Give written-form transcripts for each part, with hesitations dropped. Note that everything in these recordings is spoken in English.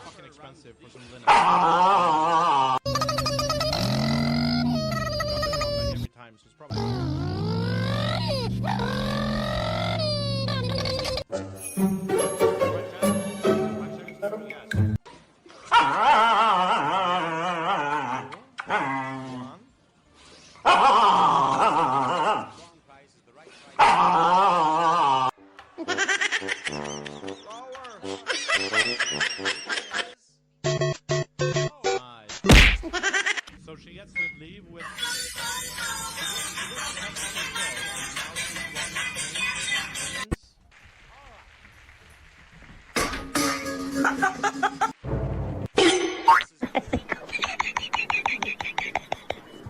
Fucking expensive for some linen. Every time, so it's probably. So she gets to leave with.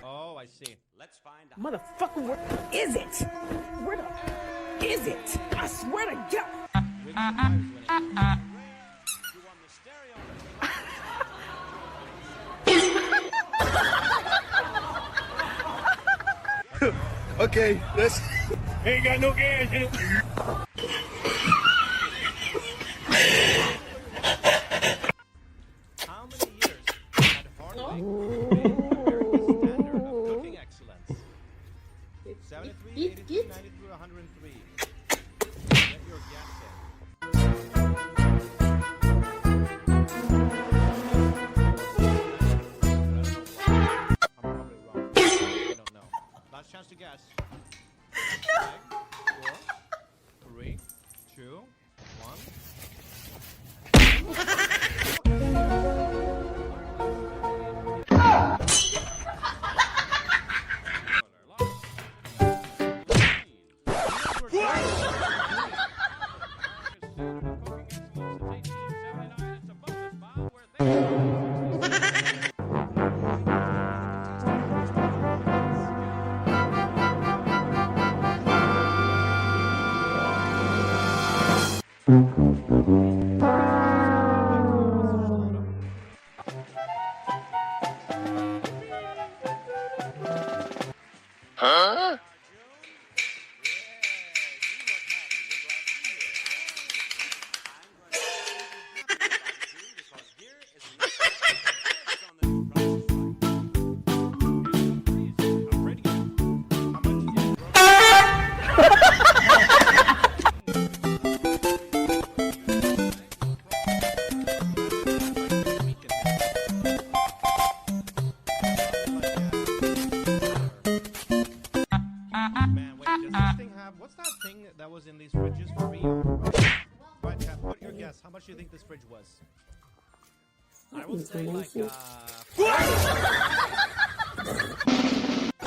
Oh, I see. Let's find out. Motherfucker, where is it? Where the is it? I swear to God. Okay, let's. Ain't got no gas in it. How many years had Hardwick been America's standard of cooking excellence? 73, 82, 93, 103. Get your guess in. I'm probably wrong. I don't know. Last chance to guess. 5, 4, 3, 2, 1. Huh? What's that thing that was in these fridges for real? Right, Cap, put your guess. How much do you think this fridge was? I will say like,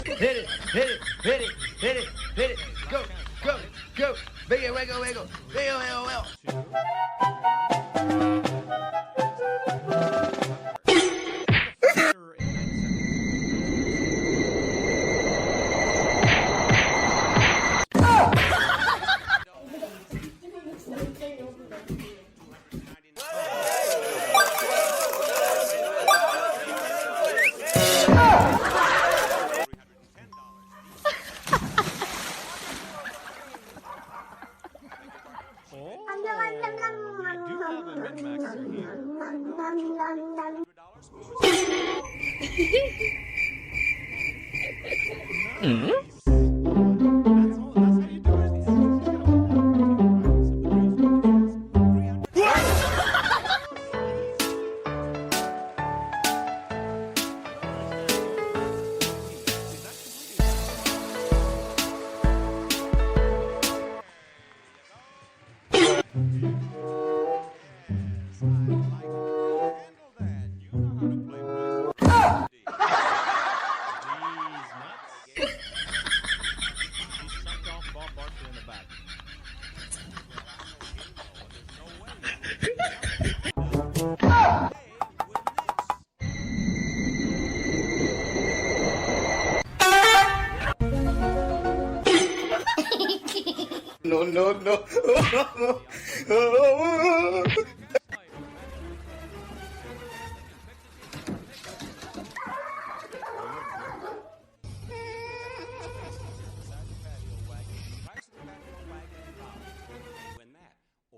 Hit it, hit it, hit it, hit it, hit it. Go, go, go. Wiggle, wiggle, wiggle. Wiggle, wiggle, wiggle.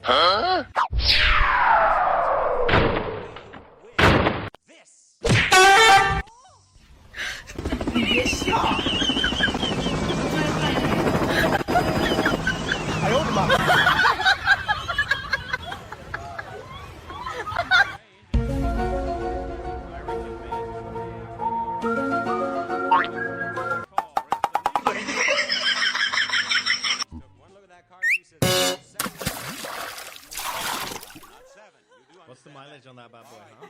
Huh? What's the mileage on that bad boy, huh?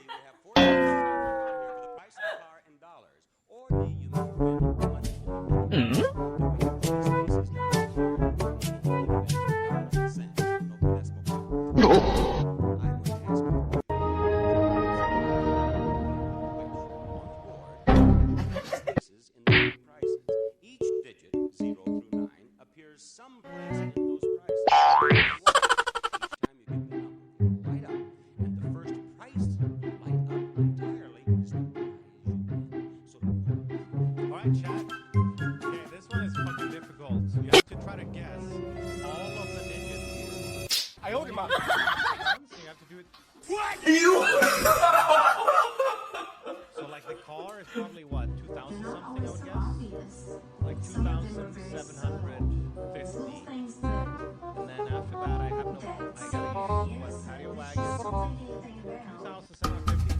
Each digit, 0 through 9, appears someplace in those prices. Each time you get the number light up, and the first price to light up entirely is the prize you win. So, Alright, chat. Okay, this one is fucking difficult. You have to try to guess all of the digits here. I owed him up. So you have to do it. What? So like the car is probably what, 2,000 something I would guess? Like 2,750. And then after that I have no, I gotta use what, patio wagon? 2,750.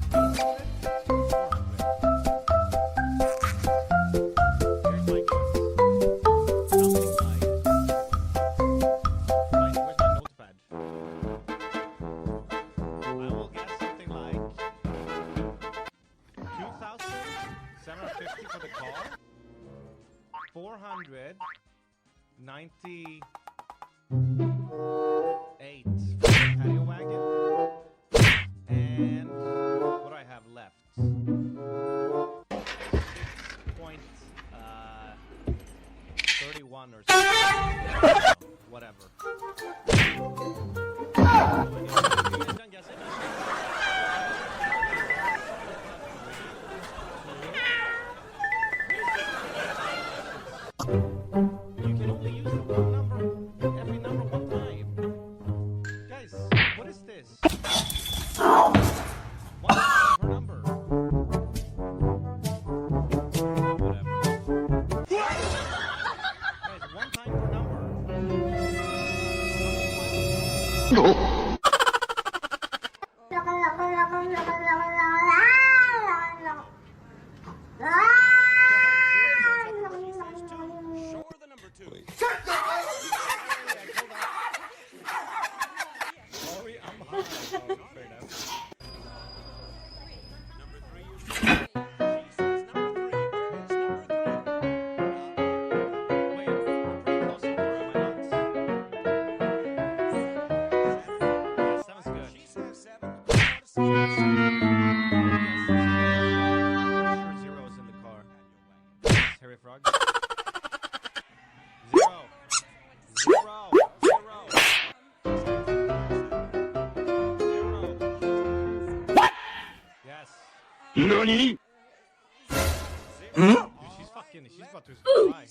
Here's my guess. Something like, where's my notepad? I will guess something like 2,750 for the car, 498 for the patio wagon, and what do I have left? 6.31 or something. Whatever. You guys done guessing? You can only use the one number, every number one time. Guys, what is this? One time per number. Whatever. Guys, one time per number. show her the number 2. Sorry, I'm high. Fair enough. Number 3 is she says number 3. Where is number 3? Wait, I'm pretty close to her, am I not? Yes, that was good. She says 7. Yes, I'm pretty sure zero's in the car. Harry Frog. Zero. Yes. Nani? Dude, she's about to cry.